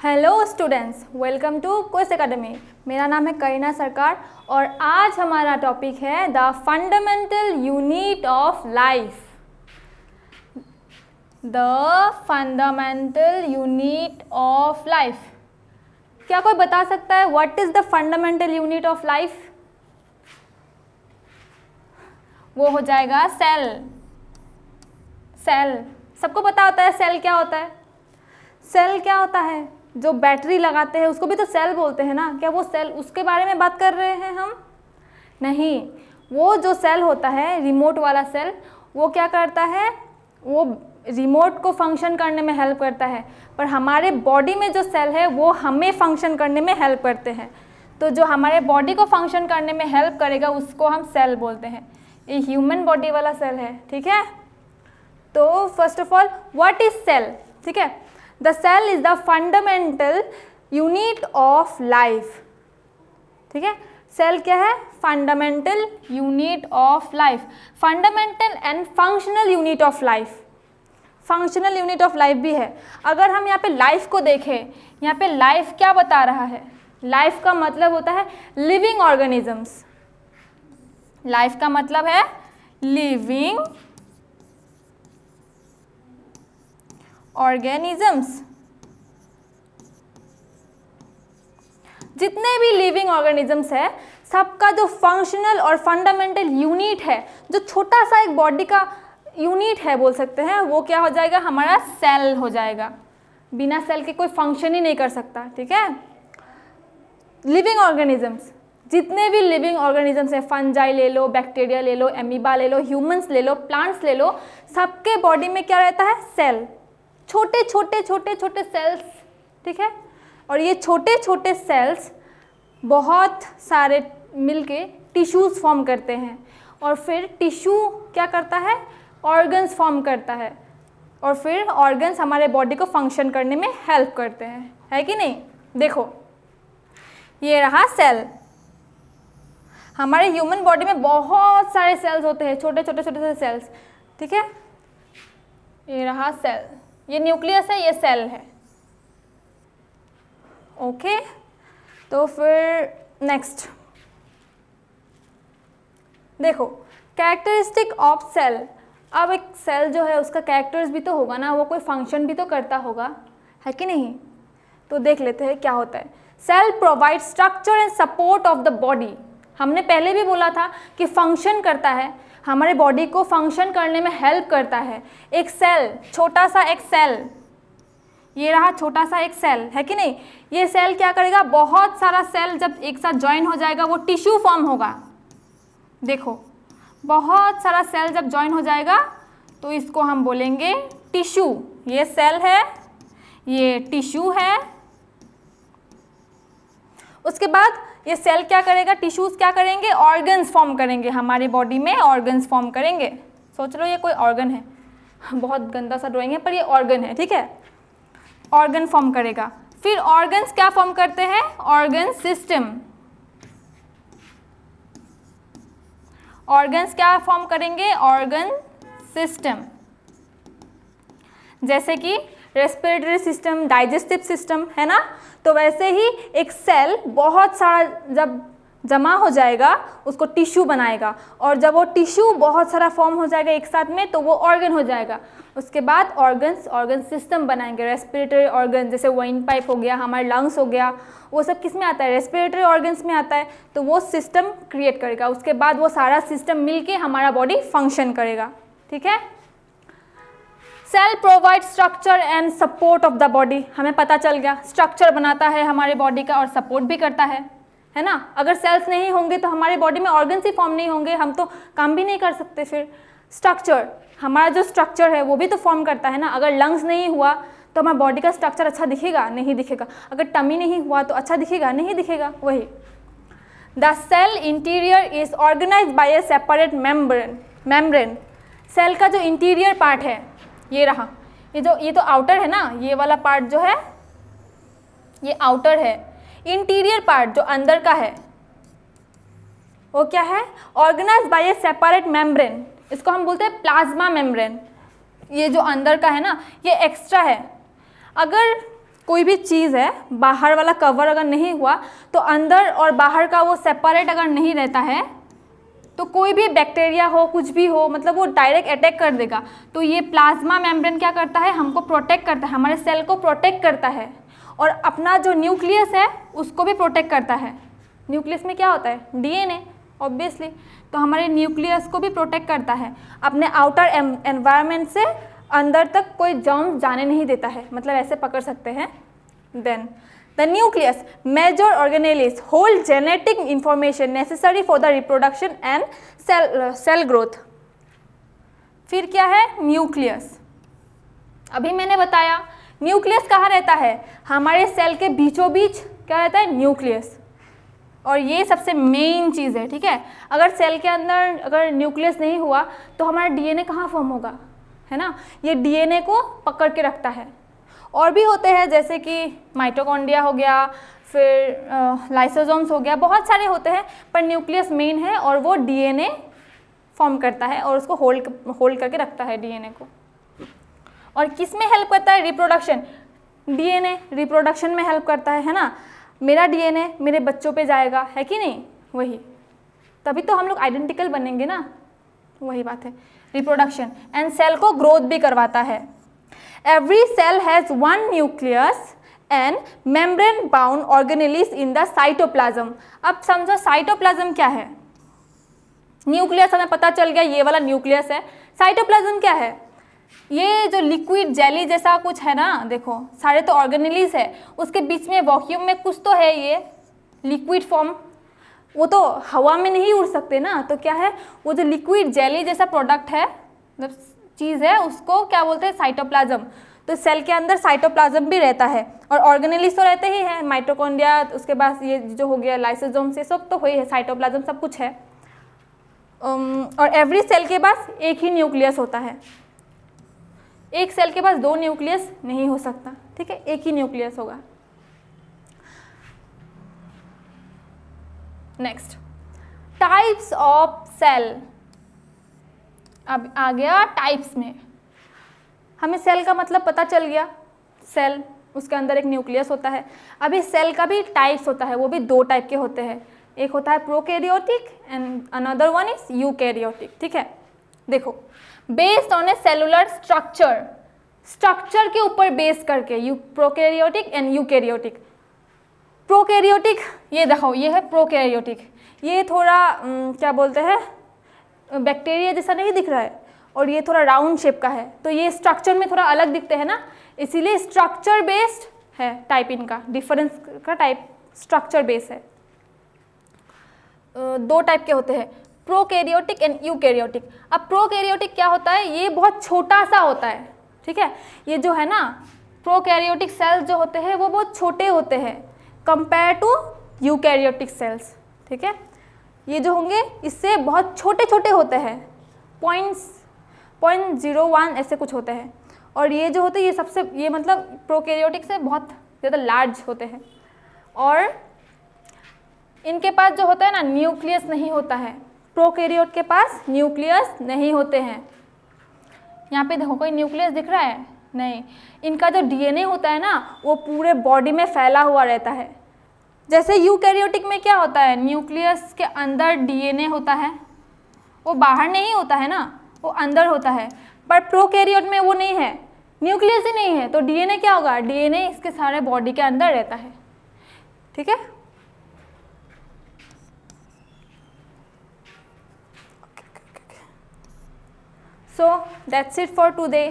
Hello students, welcome to quiz academy. मेरा नाम है करीना सरकार और आज हमारा टॉपिक है the fundamental unit of life. The fundamental unit of life. क्या कोई बता सकता है what is the fundamental unit of life? वो हो जाएगा सेल। सेल सबको पता होता है सेल क्या होता है? सेल क्या होता है? जो बैटरी लगाते हैं उसको भी तो सेल बोलते हैं ना। क्या वो सेल, उसके बारे में बात कर रहे हैं हम? नहीं, वो जो सेल होता है रिमोट वाला सेल, वो क्या करता है? वो रिमोट को फंक्शन करने में हेल्प करता है, पर हमारे बॉडी में जो सेल है वो हमें फंक्शन करने में हेल्प करते हैं। तो जो हमारे बॉडी को फंक्शन करने में हेल्प करेगा उसको हम सेल बोलते हैं। ये ह्यूमन बॉडी वाला सेल है, ठीक है। तो first of all what is cell? ठीक है, the cell is the fundamental unit of life. ठीक है, सेल क्या है? Fundamental unit of life. Fundamental and functional unit of life. Functional unit of life भी है। अगर हम यहाँ पे लाइफ को देखें, यहाँ पे लाइफ क्या बता रहा है? लाइफ का मतलब होता है लिविंग ऑर्गेनिजम्स। लाइफ का मतलब है लिविंग ऑर्गेनिजम्स। जितने भी लिविंग ऑर्गेनिजम्स है सबका जो फंक्शनल और फंडामेंटल यूनिट है, जो छोटा सा एक बॉडी का यूनिट है बोल सकते हैं, वो क्या हो जाएगा? हमारा सेल हो जाएगा। बिना सेल के कोई फंक्शन ही नहीं कर सकता, ठीक है। लिविंग ऑर्गेनिजम्स, जितने भी लिविंग ऑर्गेनिजम्स हैं, फंजाई ले लो, बैक्टीरिया ले लो, एमीबा ले लो, ह्यूमंस ले लो, प्लांट्स ले लो, सबके बॉडी में क्या रहता है? सेल। छोटे छोटे छोटे छोटे सेल्स, ठीक है। और ये छोटे छोटे सेल्स बहुत सारे मिलके टिश्यूज फॉर्म करते हैं, और फिर टिश्यू क्या करता है? ऑर्गन्स फॉर्म करता है, और फिर ऑर्गन्स हमारे बॉडी को फंक्शन करने में हेल्प करते हैं, है कि नहीं? देखो, ये रहा सेल। हमारे ह्यूमन बॉडी में बहुत सारे सेल्स होते हैं, छोटे छोटे छोटे छोटे सेल्स, ठीक है। ये रहा सेल, ये न्यूक्लियस है, ये सेल है, ओके। तो फिर नेक्स्ट देखो, कैरेक्टरिस्टिक ऑफ सेल। अब एक सेल जो है उसका कैरेक्टर्स भी तो होगा ना, वो कोई फंक्शन भी तो करता होगा, है कि नहीं? तो देख लेते हैं क्या होता है। Cell provide structure and support of the body. हमने पहले भी बोला था कि फंक्शन करता है, हमारे बॉडी को फंक्शन करने में हेल्प करता है। एक सेल, छोटा सा एक सेल, ये रहा छोटा सा एक सेल, है कि नहीं? ये सेल क्या करेगा? बहुत सारा सेल जब एक साथ ज्वाइन हो जाएगा वो टिश्यू फॉर्म होगा। देखो, बहुत सारा सेल जब ज्वाइन हो जाएगा तो इसको हम बोलेंगे टिश्यू। ये सेल है, ये टिश्यू है। उसके बाद ये सेल क्या करेगा? टिश्यूज क्या करेंगे? ऑर्गन्स फॉर्म करेंगे, हमारी बॉडी में ऑर्गन्स फॉर्म करेंगे। सोच लो ये कोई ऑर्गन है, बहुत गंदा सा ड्राइंग है पर ये ऑर्गन है, ठीक है। ऑर्गन फॉर्म करेगा, फिर ऑर्गन्स क्या फॉर्म करते हैं? Organ system. ऑर्गन्स क्या फॉर्म करेंगे? Organ system. जैसे कि रेस्पिरेटरी सिस्टम, डाइजेस्टिव सिस्टम, है ना। तो वैसे ही एक सेल बहुत सारा जब जमा हो जाएगा उसको टिश्यू बनाएगा, और जब वो टिश्यू बहुत सारा फॉर्म हो जाएगा एक साथ में तो वो ऑर्गन हो जाएगा। उसके बाद ऑर्गन्स ऑर्गन सिस्टम बनाएंगे। रेस्पिरेटरी ऑर्गन जैसे वाइन पाइप हो गया, हमारे लंग्स हो गया, वो सब किस में आता है? रेस्पिरेटरी ऑर्गन्स में आता है। तो वो सिस्टम क्रिएट करेगा, उसके बाद वो सारा सिस्टम मिलके हमारा बॉडी फंक्शन करेगा, ठीक है। Cell provide structure and support of the body. हमें पता चल गया, स्ट्रक्चर बनाता है हमारे बॉडी का और सपोर्ट भी करता है ना। अगर सेल्स नहीं होंगे तो हमारे बॉडी में ऑर्गन्स ही फॉर्म नहीं होंगे, हम तो काम भी नहीं कर सकते। फिर स्ट्रक्चर, हमारा जो स्ट्रक्चर है वो भी तो फॉर्म करता है ना। अगर लंग्स नहीं हुआ तो हमारे बॉडी का स्ट्रक्चर अच्छा दिखेगा? नहीं दिखेगा। अगर टमी नहीं हुआ तो अच्छा दिखेगा? नहीं दिखेगा। वही the cell interior is organised by a separate membrane. Cell का जो इंटीरियर पार्ट है ये रहा, ये तो आउटर है ना, ये वाला पार्ट जो है ये आउटर है। इंटीरियर पार्ट जो अंदर का है वो क्या है? Organised by a separate membrane. इसको हम बोलते हैं प्लाज्मा मेम्ब्रेन। ये जो अंदर का है ना ये एक्स्ट्रा है। अगर कोई भी चीज़ है, बाहर वाला कवर अगर नहीं हुआ तो अंदर और बाहर का वो सेपरेट अगर नहीं रहता है तो कोई भी बैक्टीरिया हो, कुछ भी हो, मतलब वो डायरेक्ट अटैक कर देगा। तो ये प्लाज्मा मेम्ब्रेन क्या करता है, हमको प्रोटेक्ट करता है, हमारे सेल को प्रोटेक्ट करता है, और अपना जो न्यूक्लियस है उसको भी प्रोटेक्ट करता है। न्यूक्लियस में क्या होता है, डीएनए ऑब्वियसली, तो हमारे न्यूक्लियस को भी प्रोटेक्ट करता है, अपने आउटर एनवायरनमेंट से अंदर तक कोई जर्म जाने नहीं देता है, मतलब ऐसे पकड़ सकते हैं। Then the nucleus major organelles hold genetic information necessary for the reproduction and cell growth. फिर क्या है न्यूक्लियस, अभी मैंने बताया न्यूक्लियस कहाँ रहता है, हमारे सेल के बीचों बीच क्या रहता है, न्यूक्लियस, और ये सबसे मेन चीज़ है, ठीक है। अगर सेल के अंदर अगर न्यूक्लियस नहीं हुआ तो हमारा डीएनए कहाँ फॉर्म होगा, है ना, ये डीएनए को पकड़ के रखता है। और भी होते हैं जैसे कि माइटोकॉन्ड्रिया हो गया, फिर लाइसोसोम्स हो गया, बहुत सारे होते हैं, पर न्यूक्लियस मेन है और वो डीएनए फॉर्म करता है और उसको होल्ड करके रखता है डीएनए को। और किस में हेल्प करता है, रिप्रोडक्शन, डीएनए रिप्रोडक्शन में हेल्प करता है ना। मेरा डीएनए मेरे बच्चों पे जाएगा, है कि नहीं, वही, तभी तो हम लोग आइडेंटिकल बनेंगे ना, वही बात है, रिप्रोडक्शन। एंड सेल को ग्रोथ भी करवाता है। Every cell has one nucleus and membrane bound organelles in the cytoplasm. अब समझो साइटोप्लाज्म क्या है, न्यूक्लियस हमें पता चल गया, ये वाला न्यूक्लियस है। साइटोप्लाज्म क्या है, ये जो लिक्विड जेली जैसा कुछ है ना, देखो सारे तो ऑर्गेनेल्स है, उसके बीच में वैक्यूम में कुछ तो है, ये लिक्विड फॉर्म, वो तो हवा में नहीं उड़ सकते ना, तो क्या है, वो जो लिक्विड जेली जैसा प्रोडक्ट है, मतलब चीज़ है, उसको क्या बोलते हैं, साइटोप्लाज्म। तो सेल के अंदर साइटोप्लाज्म भी रहता है, और ऑर्गेनेल्स तो रहते ही हैं, माइटोकॉन्ड्रिया, उसके बाद ये जो हो गया लाइसोसोम, से सब तो वही है, साइटोप्लाज्म सब कुछ है। और एवरी सेल के पास एक ही न्यूक्लियस होता है, एक सेल के पास दो न्यूक्लियस नहीं हो सकता, ठीक है, एक ही न्यूक्लियस होगा। Next, types of cell. अब आ गया टाइप्स में, हमें सेल का मतलब पता चल गया, सेल उसके अंदर एक न्यूक्लियस होता है। अभी सेल का भी टाइप्स होता है, वो भी दो टाइप के होते हैं, एक होता है prokaryotic and another one is eukaryotic, ठीक है। देखो, based on A cellular structure, structure के ऊपर बेस करके, you prokaryotic and eukaryotic. Prokaryotic, ये देखो, ये है प्रोकैरियोटिक, ये थोड़ा क्या बोलते हैं, बैक्टीरिया जैसा नहीं दिख रहा है, और ये थोड़ा राउंड शेप का है, तो ये स्ट्रक्चर में थोड़ा अलग दिखते हैं ना, इसीलिए स्ट्रक्चर बेस्ड है टाइप, इनका डिफरेंस का टाइप स्ट्रक्चर बेस है। दो टाइप के होते हैं, प्रोकैरियोटिक एंड यूकैरियोटिक। अब प्रोकैरियोटिक क्या होता है, ये बहुत छोटा सा होता है, ठीक है, ये जो है ना प्रोकैरियोटिक सेल्स जो होते हैं वो बहुत छोटे होते हैं कंपेयर टू यूकैरियोटिक सेल्स, ठीक है। ये जो होंगे इससे बहुत छोटे छोटे होते हैं, 0.01 ऐसे कुछ होते हैं, और ये जो होते हैं ये सबसे, ये मतलब प्रोकैरियोटिक से बहुत ज़्यादा लार्ज होते हैं, और इनके पास जो होता है ना न्यूक्लियस नहीं होता है, प्रोकैरियोट के पास न्यूक्लियस नहीं होते हैं। यहाँ पे देखो कोई न्यूक्लियस दिख रहा है, नहीं, इनका जो डीएनए होता है ना वो पूरे बॉडी में फैला हुआ रहता है। जैसे यूकैरियोटिक में क्या होता है, न्यूक्लियस के अंदर डीएनए होता है, वो बाहर नहीं होता है ना, वो अंदर होता है, पर प्रोकैरियोट में वो नहीं है, न्यूक्लियस ही नहीं है, तो डीएनए क्या होगा, डीएनए इसके सारे बॉडी के अंदर रहता है, ठीक है। So that's it for today.